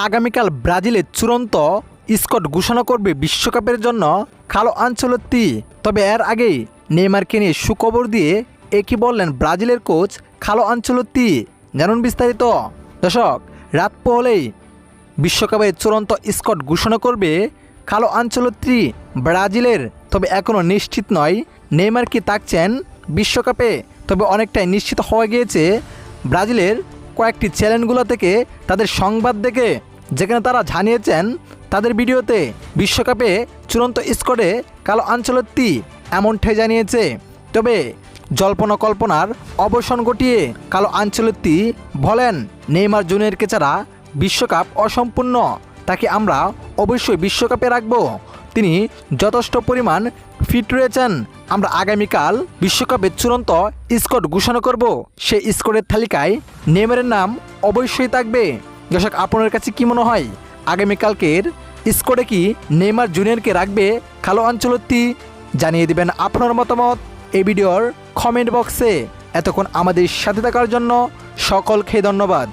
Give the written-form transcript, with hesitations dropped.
আগামীকাল ব্রাজিলের চূড়ান্ত স্কোয়াড ঘোষণা করবে বিশ্বকাপের জন্য কার্লো আনচেলত্তি। তবে এর আগেই নেইমারকে নিয়ে সুখবর দিয়ে একই বললেন ব্রাজিলের কোচ কার্লো আনচেলত্তি। জানুন বিস্তারিত। দর্শক, রাত পোহলেই বিশ্বকাপের চূড়ান্ত স্কোয়াড ঘোষণা করবে কার্লো আনচেলত্তি ব্রাজিলের। তবে এখনও নিশ্চিত নয় নেইমার কি থাকছেন বিশ্বকাপে। তবে অনেকটাই নিশ্চিত হয়ে গিয়েছে ব্রাজিলের কয়েকটি চ্যানেলগুলো থেকে তাদের সংবাদ দেখে, যেখানে তারা জানিয়েছেন তাদের ভিডিওতে বিশ্বকাপে চূড়ান্ত স্কোয়াডে কার্লো আনচেলত্তি এমনটাই জানিয়েছে। তবে জল্পনা কল্পনার অবসান ঘটিয়ে কার্লো আনচেলত্তি বলেন, নেইমার জুনিয়রকে ছাড়া বিশ্বকাপ অসম্পূর্ণ, তাকে আমরা অবশ্যই বিশ্বকাপে রাখব। তিনি যথেষ্ট পরিমাণ ফিট রয়েছেন। আমরা আগামীকাল বিশ্বকাপের চূড়ান্ত স্কোয়াড ঘোষণা করব। সেই স্কোয়াডের তালিকায় নেইমারের নাম অবশ্যই থাকবে। দর্শক, আপনার কাছে কি মনে হয় আগামীকালকের স্কোয়াডে কি নেইমার জুনিয়রকে রাখবে কার্লো আনচেলত্তি? জানিয়ে দিবেন আপনার মতামত এই ভিডিওর কমেন্ট বক্সে। এতক্ষণ আমাদের সাথে থাকার জন্য সকলকে ধন্যবাদ।